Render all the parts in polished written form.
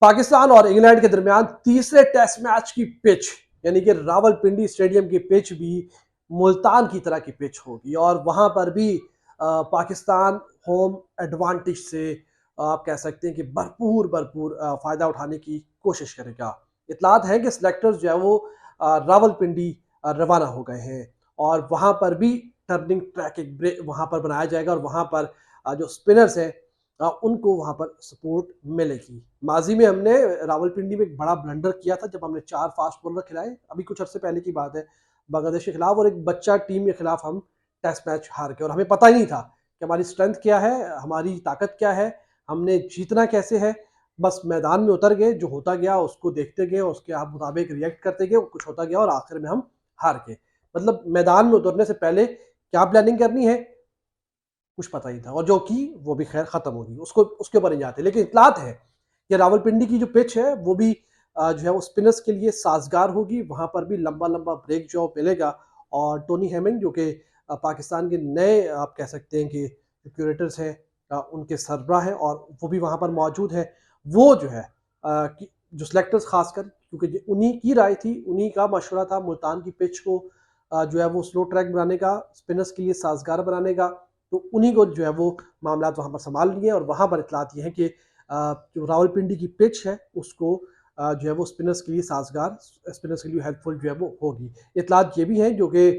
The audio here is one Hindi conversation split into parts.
पाकिस्तान और इंग्लैंड के दरमियान तीसरे टेस्ट मैच की पिच यानी कि रावलपिंडी स्टेडियम की पिच भी मुल्तान की तरह की पिच होगी और वहां पर भी पाकिस्तान होम एडवांटेज से आप कह सकते हैं कि भरपूर भरपूर फायदा उठाने की कोशिश करेगा। इतलात है कि सिलेक्टर्स जो है वो रावलपिंडी रवाना हो गए हैं और वहां पर भी टर्निंग ट्रैक एक ब्रेक वहां पर बनाया जाएगा और वहां पर जो स्पिनर्स हैं उनको वहाँ पर सपोर्ट मिलेगी। माज़ी में हमने रावलपिंडी में एक बड़ा ब्लंडर किया था जब हमने 4 फास्ट बॉलर खिलाए, अभी कुछ अरसे पहले की बात है, बांग्लादेश के खिलाफ और एक बच्चा टीम के खिलाफ हम टेस्ट मैच हार गए और हमें पता ही नहीं था कि हमारी स्ट्रेंथ क्या है, हमारी ताकत क्या है, हमने जीतना कैसे है। बस मैदान में उतर गए, जो होता गया उसको देखते गए, उसके आप मुताबिक रिएक्ट करते गए, कुछ होता गया और आखिर में हम हार गए। मतलब मैदान में उतरने से पहले क्या प्लानिंग करनी है कुछ पता ही था और जो की वो भी खैर खत्म होगी उसको उसके ऊपर नहीं जाते। लेकिन इतलात है कि रावलपिंडी की जो पिच है वो भी जो है वो स्पिनर्स के लिए साजगार होगी। वहां पर भी लंबा लंबा ब्रेक जो मिलेगा और टोनी हेमिंग जो कि पाकिस्तान के नए आप कह सकते हैं कि क्यूरेटर्स हैं, उनके सरबराह हैं और वो भी वहां पर मौजूद है। वो जो है जो सिलेक्टर्स खासकर क्योंकि उन्हीं की राय थी, उन्हीं का मशवरा था मुल्तान की पिच को जो है वो स्लो ट्रैक बनाने का, स्पिनर्स के लिए साजगार बनाने का। तो उन्हीं को जो है वो मामला वहाँ पर संभाल लिए और वहाँ पर इतलात ये है कि जो रावलपिंडी की पिच है उसको जो है वो स्पिनर्स के लिए साजगार, स्पिनर्स के लिए हेल्पफुल जो है वो होगी। इतलात ये भी हैं जो कि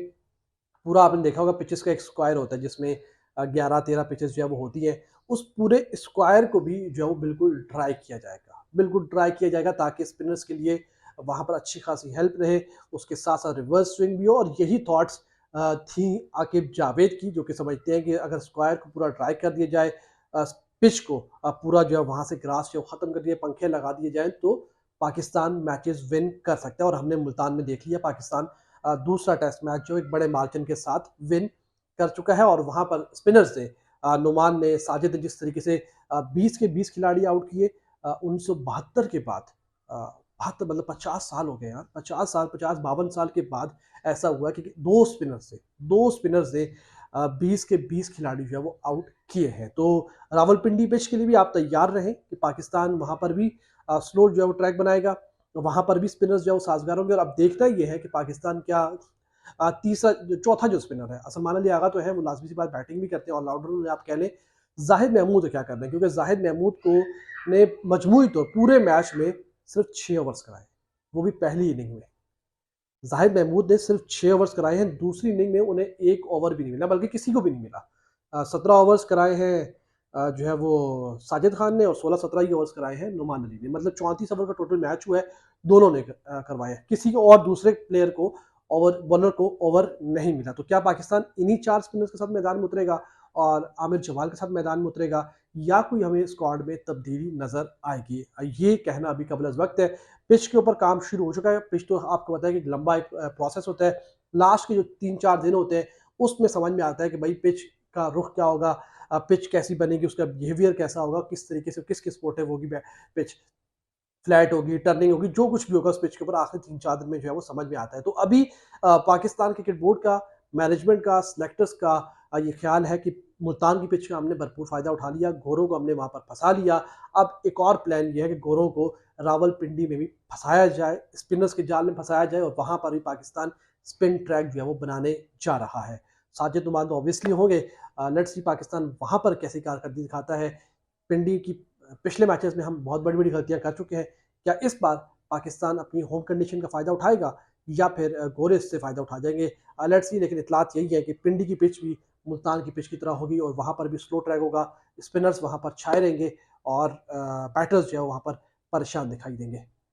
पूरा आपने देखा होगा पिचेस का एक स्क्वायर होता है जिसमें 11-13 पिचेस जो है वो होती हैं। उस पूरे स्क्वायर को भी जो है वो बिल्कुल ड्राई किया जाएगा। बिल्कुल ड्राई किया जाएगा ताकि स्पिनर्स के लिए वहाँ पर अच्छी खासी हेल्प रहे, उसके साथ-साथ रिवर्स स्विंग भी हो और यही थॉट्स थी आकिब जावेद की जो कि समझते हैं कि अगर स्क्वायर को पूरा ड्राई कर दिया जाए, अ, पिच को पूरा जो है वहाँ से ग्रास जो खत्म कर दिए, पंखे लगा दिए जाएँ तो पाकिस्तान मैचेस विन कर सकता है और हमने मुल्तान में देख लिया पाकिस्तान दूसरा टेस्ट मैच जो एक बड़े मार्जिन के साथ विन कर चुका है और वहाँ पर स्पिनर्स ने नुमान ने, साजिद ने जिस तरीके से 20 के 20 खिलाड़ी आउट किए 1972 के बाद 72 मतलब 50 साल हो गए यार, 50 साल 50-52 साल के बाद ऐसा हुआ कि 2 स्पिनर्स ने 20 के 20 खिलाड़ी जो है वो आउट किए हैं। तो रावलपिंडी पिच के लिए भी आप तैयार रहें कि पाकिस्तान वहाँ पर भी स्लो जो है वो ट्रैक बनाएगा। वहाँ पर भी स्पिनर्स जो है वो साजगार होंगे और अब देखना ये है कि पाकिस्तान क्या तीसरा चौथा जो स्पिनर है असलमान अली आगा तो है वो लाजमी सी बात बैटिंग भी करते हैं ऑलराउंडर में आप कह लें। जाहिद महमूद क्या कर रहे हैं क्योंकि जाहिद महमूद को ने मजमूई तौर पूरे मैच में सिर्फ 6 ओवर्स कराए, वो भी पहली इनिंग में। जाहिद महमूद ने सिर्फ 6 ओवर्स कराए हैं, दूसरी इनिंग में उन्हें 1 ओवर भी नहीं मिला बल्कि किसी को भी नहीं मिला। 17 ओवर्स कराए हैं जो है वो साजिद खान ने और 16-17 ही ओवर्स कराए हैं नुमान अली ने। मतलब 34 ओवर का टोटल मैच हुआ है, दोनों ने करवाए हैं, किसी को और दूसरे प्लेयर को ओवर बॉलर को ओवर नहीं मिला। तो क्या पाकिस्तान इन्हीं 4 स्पिनर्स के साथ मैदान में उतरेगा और आमिर जमाल के साथ मैदान में उतरेगा या कोई हमें स्क्वाड में तब्दीली नजर आएगी? ये कहना अभी कबल अज़ वक्त है। पिच के ऊपर काम शुरू हो चुका है। पिच तो आपको पता है कि लंबा एक प्रोसेस होता है। लास्ट के जो 3-4 दिन होते हैं, उसमें समझ में आता है कि भाई पिच का रुख क्या होगा, पिच कैसी बनेगी, उसका बिहेवियर कैसा होगा, किस तरीके से किस स्पोर्टिव होगी पिच, फ्लैट होगी, टर्निंग होगी, जो कुछ भी होगा उस पिच के ऊपर आखिरी 3-4 दिन में जो है वो समझ में आता है। तो अभी पाकिस्तान क्रिकेट बोर्ड का, मैनेजमेंट का, सिलेक्टर्स का ये ख्याल है कि मुल्तान की पिच का हमने भरपूर फ़ायदा उठा लिया, गोरों को हमने वहाँ पर फँसा लिया। अब एक और प्लान ये है कि गोरों को रावलपिंडी में भी फँसाया जाए, स्पिनर्स के जाल में फँसाया जाए और वहाँ पर भी पाकिस्तान स्पिन ट्रैक जो है वो बनाने जा रहा है। साजिद नुमान तो ऑब्वियसली होंगे, लेट्स सी पाकिस्तान वहाँ पर कैसी कारकर्दगी दिखाता है। पिंडी की पिछले मैचेस में हम बहुत बड़ी-बड़ी गलतियाँ कर चुके हैं। क्या इस बार पाकिस्तान अपनी होम कंडीशन का फ़ायदा उठाएगा या फिर गोरे इससे फ़ायदा उठा जाएँगे? लेट्स सी लेकिन इत्तलात यही है कि पिंडी की पिच भी मुल्तान की पिच की तरह होगी और वहाँ पर भी स्लो ट्रैक होगा, स्पिनर्स वहाँ पर छाए रहेंगे और बैटर्स जो है वहाँ पर परेशान दिखाई देंगे।